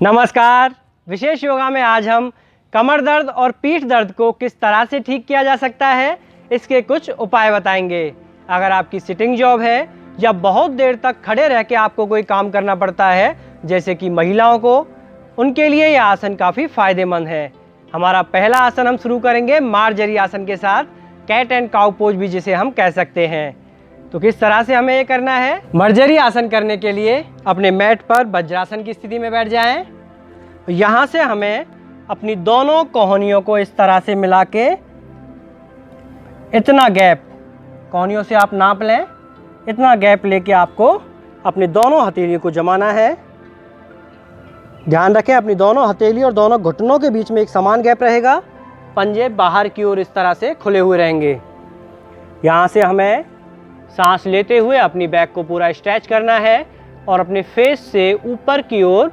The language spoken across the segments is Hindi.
नमस्कार। विशेष योगा में आज हम कमर दर्द और पीठ दर्द को किस तरह से ठीक किया जा सकता है, इसके कुछ उपाय बताएंगे। अगर आपकी सिटिंग जॉब है या बहुत देर तक खड़े रह के आपको कोई काम करना पड़ता है, जैसे कि महिलाओं को, उनके लिए यह आसन काफ़ी फायदेमंद है। हमारा पहला आसन हम शुरू करेंगे मार्जरी आसन के साथ, कैट एंड काउ पोज भी जिसे हम कह सकते हैं। तो किस तरह से हमें ये करना है? मर्जरी आसन करने के लिए अपने मैट पर वज्रासन की स्थिति में बैठ जाएं। यहाँ से हमें अपनी दोनों कोहनियों को इस तरह से मिला के इतना गैप, कोहनियों से आप नाप लें, इतना गैप लेके आपको अपनी दोनों हथेलियों को जमाना है। ध्यान रखें, अपनी दोनों हथेली और दोनों घुटनों के बीच में एक समान गैप रहेगा। पंजे बाहर की ओर इस तरह से खुले हुए रहेंगे। यहाँ से हमें सांस लेते हुए अपनी बैक को पूरा स्ट्रेच करना है और अपने फेस से ऊपर की ओर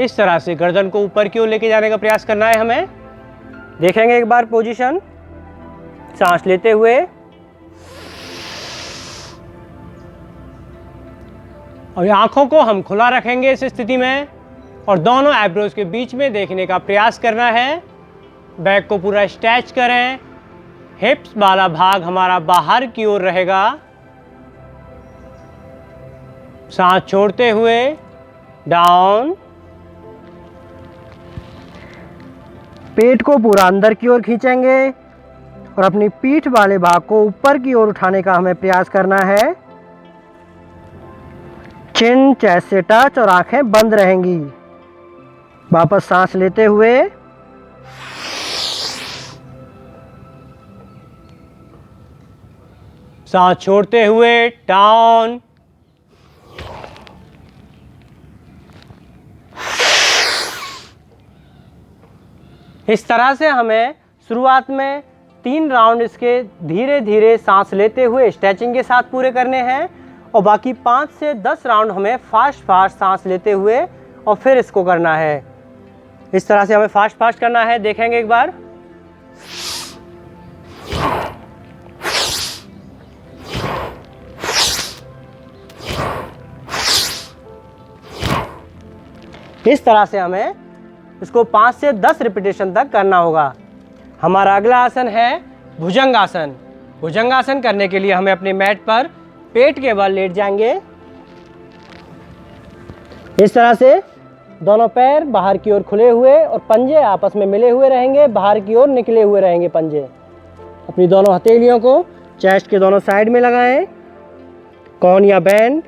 इस तरह से गर्दन को ऊपर की ओर लेके जाने का प्रयास करना है हमें। देखेंगे एक बार पोजीशन, सांस लेते हुए और आंखों को हम खुला रखेंगे इस स्थिति में और दोनों आईब्रोज के बीच में देखने का प्रयास करना है। बैक को पूरा स्ट्रेच करें, हिप्स वाला भाग हमारा बाहर की ओर रहेगा। सांस छोड़ते हुए डाउन, पेट को पूरा अंदर की ओर खींचेंगे और अपनी पीठ वाले भाग को ऊपर की ओर उठाने का हमें प्रयास करना है। चिन चेस्ट से टच और आंखें बंद रहेंगी। वापस सांस लेते हुए सांस छोड़ते हुए डाउन, इस तरह से हमें शुरुआत में 3 राउंड इसके धीरे धीरे सांस लेते हुए स्ट्रेचिंग के साथ पूरे करने हैं और बाकी 5 से 10 राउंड हमें फास्ट सांस लेते हुए और फिर इसको करना है। इस तरह से हमें फास्ट करना है। देखेंगे एक बार। इस तरह से हमें इसको 5 से 10 रिपीटेशन तक करना होगा। हमारा अगला आसन है भुजंगासन। भुजंगासन करने के लिए हमें अपने मैट पर पेट के बल लेट जाएंगे। इस तरह से दोनों पैर बाहर की ओर खुले हुए और पंजे आपस में मिले हुए रहेंगे, बाहर की ओर निकले हुए रहेंगे पंजे। अपनी दोनों हथेलियों को चेस्ट के दोनों साइड में लगाएं, कोहनियां बैंड।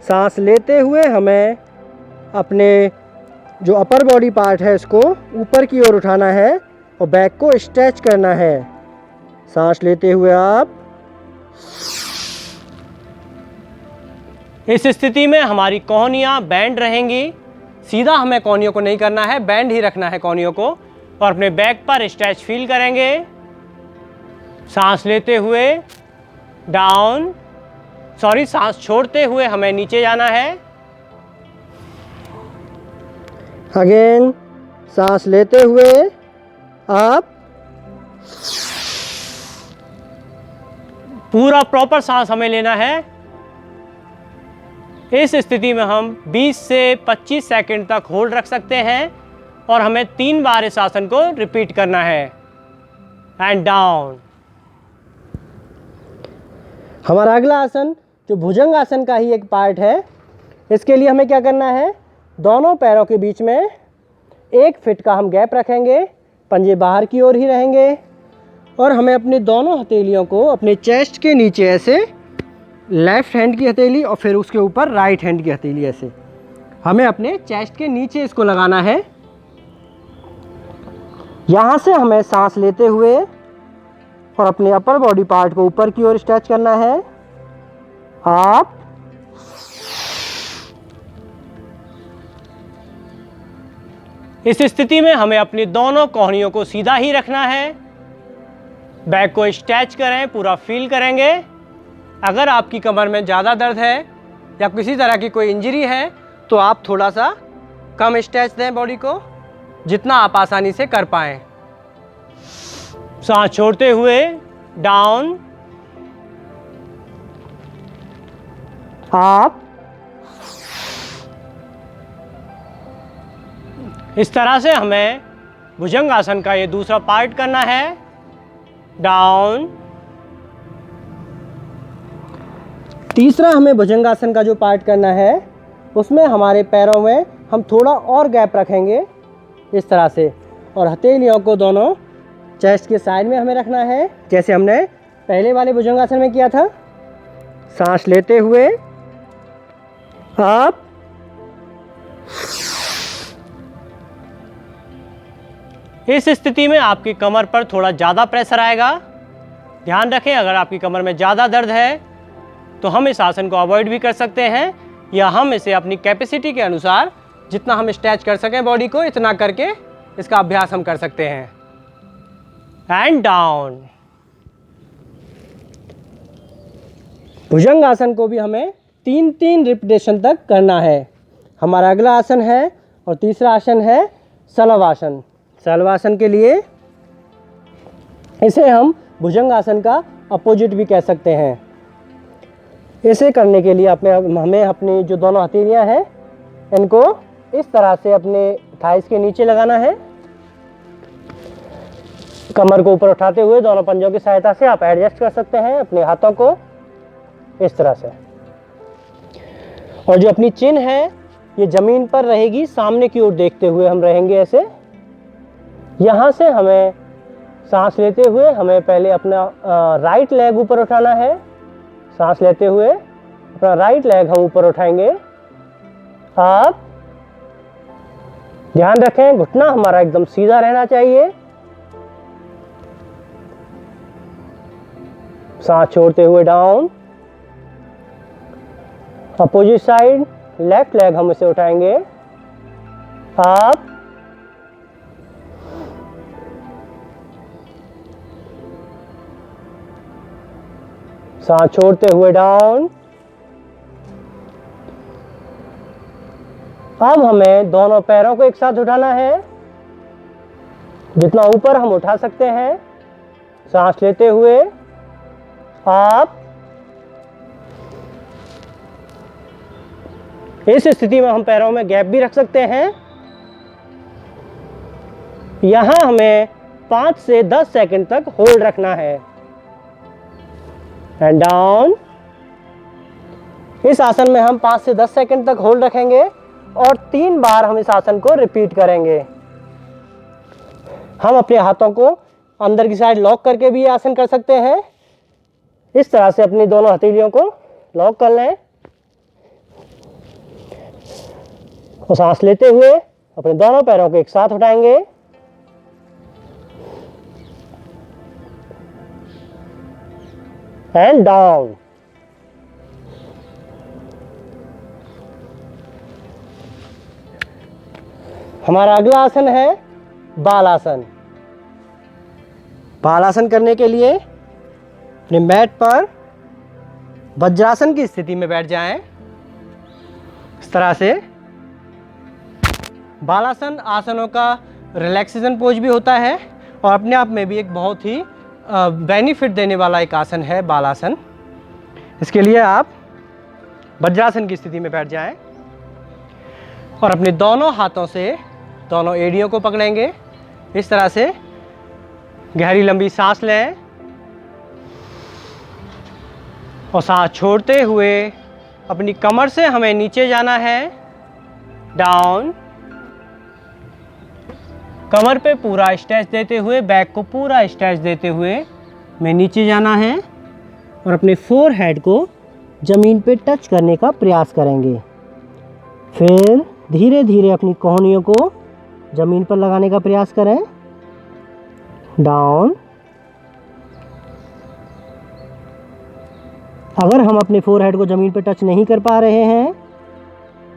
सांस लेते हुए हमें अपने जो अपर बॉडी पार्ट है इसको ऊपर की ओर उठाना है और बैक को स्ट्रेच करना है। सांस लेते हुए आप इस स्थिति में हमारी कोहनियां बैंड रहेंगी। सीधा हमें कोहनियों को नहीं करना है, बैंड ही रखना है कोहनियों को और अपने बैक पर स्ट्रेच फील करेंगे। सांस लेते हुए डाउन, सांस छोड़ते हुए हमें नीचे जाना है। अगेन सांस लेते हुए आप पूरा प्रॉपर सांस हमें लेना है। इस स्थिति में हम 20 से 25 सेकंड तक होल्ड रख सकते हैं और हमें 3 बार इस आसन को रिपीट करना है। And down. हमारा अगला आसन जो भुजंग आसन का ही एक पार्ट है, इसके लिए हमें क्या करना है? दोनों पैरों के बीच में 1 फीट का हम गैप रखेंगे, पंजे बाहर की ओर ही रहेंगे और हमें अपनी दोनों हथेलियों को अपने चेस्ट के नीचे ऐसे, लेफ्ट हैंड की हथेली और फिर उसके ऊपर राइट हैंड की हथेली ऐसे हमें अपने चेस्ट के नीचे इसको लगाना है। यहाँ से हमें सांस लेते हुए और अपने अपर बॉडी पार्ट को ऊपर की ओर स्ट्रेच करना है। आप इस स्थिति में हमें अपनी दोनों कोहनियों को सीधा ही रखना है। बैक को स्ट्रेच करें, पूरा फील करेंगे। अगर आपकी कमर में ज़्यादा दर्द है या किसी तरह की कोई इंजरी है तो आप थोड़ा सा कम स्ट्रेच दें बॉडी को, जितना आप आसानी से कर पाएं। सांस छोड़ते हुए डाउन, आप इस तरह से हमें भुजंग आसन का ये दूसरा पार्ट करना है। डाउन। तीसरा हमें भुजंग आसन का जो पार्ट करना है उसमें हमारे पैरों में हम थोड़ा और गैप रखेंगे इस तरह से, और हथेलियों को दोनों चेस्ट के साइड में हमें रखना है, जैसे हमने पहले वाले भुजंग आसन में किया था। सांस लेते हुए आप इस स्थिति में आपकी कमर पर थोड़ा ज़्यादा प्रेशर आएगा। ध्यान रखें, अगर आपकी कमर में ज़्यादा दर्द है तो हम इस आसन को अवॉइड भी कर सकते हैं, या हम इसे अपनी कैपेसिटी के अनुसार जितना हम स्ट्रेच कर सकें बॉडी को, इतना करके इसका अभ्यास हम कर सकते हैं। And down. भुजंग आसन को भी हमें 3-3 रिपीटेशन तक करना है। हमारा अगला आसन है और तीसरा आसन है शलभासन। शलभासन के लिए इसे हम भुजंग आसन का अपोजिट भी कह सकते हैं। इसे करने के लिए हमें अपनी जो दोनों हथेलियां हैं इनको इस तरह से अपने थाइस के नीचे लगाना है। कमर को ऊपर उठाते हुए दोनों पंजों की सहायता से आप एडजस्ट कर सकते हैं अपने हाथों को इस तरह से, और जो अपनी चिन है ये जमीन पर रहेगी, सामने की ओर देखते हुए हम रहेंगे ऐसे। यहाँ से हमें सांस लेते हुए हमें पहले अपना राइट लेग ऊपर उठाना है। सांस लेते हुए अपना राइट लेग हम ऊपर उठाएंगे। आप ध्यान रखें, घुटना हमारा एकदम सीधा रहना चाहिए। सांस छोड़ते हुए down. Opposite side left leg हम इसे उठाएंगे। आप सांस छोड़ते हुए डाउन। अब हमें दोनों पैरों को एक साथ उठाना है, जितना ऊपर हम उठा सकते हैं। सांस लेते हुए आप इस स्थिति में हम पैरों में गैप भी रख सकते हैं। यहां हमें 5 से 10 सेकंड तक होल्ड रखना है। And down. इस आसन में हम 5 से 10 सेकंड तक होल्ड रखेंगे और 3 बार हम इस आसन को रिपीट करेंगे। हम अपने हाथों को अंदर की साइड लॉक करके भी ये आसन कर सकते हैं। इस तरह से अपनी दोनों हथेलियों को लॉक कर लें और सांस लेते हुए अपने दोनों पैरों को एक साथ उठाएंगे। And down. हमारा अगला आसन है बालासन। बालासन करने के लिए अपने मैट पर वज्रासन की स्थिति में बैठ जाएं। इस तरह से बालासन आसनों का रिलैक्सेशन पोज भी होता है और अपने आप में भी एक बहुत ही बेनिफिट देने वाला एक आसन है बालासन। इसके लिए आप वज्रासन की स्थिति में बैठ जाएं और अपने दोनों हाथों से दोनों एड़ियों को पकड़ेंगे। इस तरह से गहरी लंबी सांस लें और सांस छोड़ते हुए अपनी कमर से हमें नीचे जाना है। डाउन। कमर पे पूरा स्ट्रेच देते हुए, बैक को पूरा स्ट्रेच देते हुए हमें नीचे जाना है और अपने फोरहेड को ज़मीन पे टच करने का प्रयास करेंगे। फिर धीरे धीरे अपनी कोहनियों को ज़मीन पर लगाने का प्रयास करें। डाउन। अगर हम अपने फोरहेड को ज़मीन पर टच नहीं कर पा रहे हैं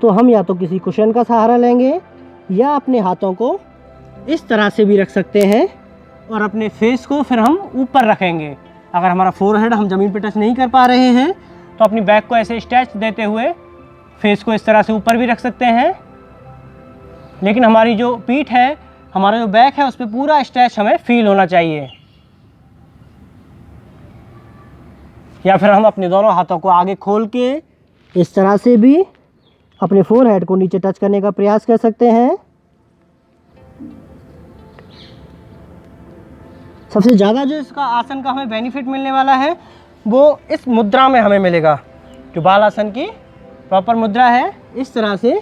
तो हम या तो किसी कुशन का सहारा लेंगे या अपने हाथों को इस तरह से भी रख सकते हैं और अपने फेस को फिर हम ऊपर रखेंगे। अगर हमारा फोरहेड हम ज़मीन पर टच नहीं कर पा रहे हैं तो अपनी बैक को ऐसे स्ट्रेच देते हुए फेस को इस तरह से ऊपर भी रख सकते हैं, लेकिन हमारी जो पीठ है, हमारा जो बैक है, उस पर पूरा स्ट्रेच हमें फील होना चाहिए। या फिर हम अपने दोनों हाथों को आगे खोल के इस तरह से भी अपने फोरहेड को नीचे टच करने का प्रयास कर सकते हैं। सबसे ज़्यादा जो इसका आसन का हमें बेनिफिट मिलने वाला है वो इस मुद्रा में हमें मिलेगा। जो बालासन की प्रॉपर मुद्रा है, इस तरह से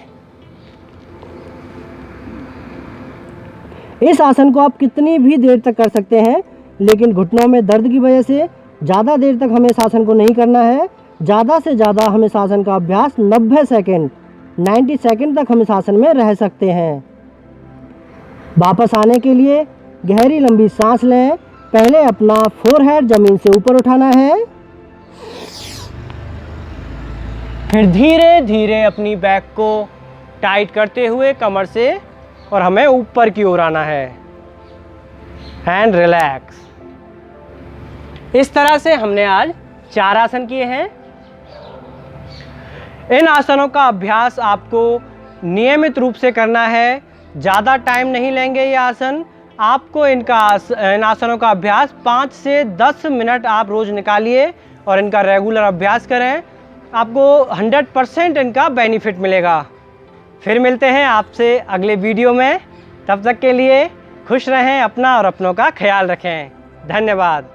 इस आसन को आप कितनी भी देर तक कर सकते हैं, लेकिन घुटनों में दर्द की वजह से ज़्यादा देर तक हमें इस आसन को नहीं करना है। ज़्यादा से ज़्यादा हम इस आसन का अभ्यास 90 सेकंड 90 सेकंड तक हम इस आसन में रह सकते हैं। वापस आने के लिए गहरी लंबी सांस लें। पहले अपना फोरहेड ज़मीन से ऊपर उठाना है, फिर धीरे धीरे अपनी बैक को टाइट करते हुए कमर से और हमें ऊपर की ओर आना है एंड रिलैक्स। इस तरह से हमने आज 4 आसन किए हैं। इन आसनों का अभ्यास आपको नियमित रूप से करना है। ज़्यादा टाइम नहीं लेंगे ये आसन। आपको इन आसनों का अभ्यास 5 से 10 मिनट आप रोज़ निकालिए और इनका रेगुलर अभ्यास करें। आपको 100% इनका बेनिफिट मिलेगा। फिर मिलते हैं आपसे अगले वीडियो में। तब तक के लिए खुश रहें, अपना और अपनों का ख्याल रखें। धन्यवाद।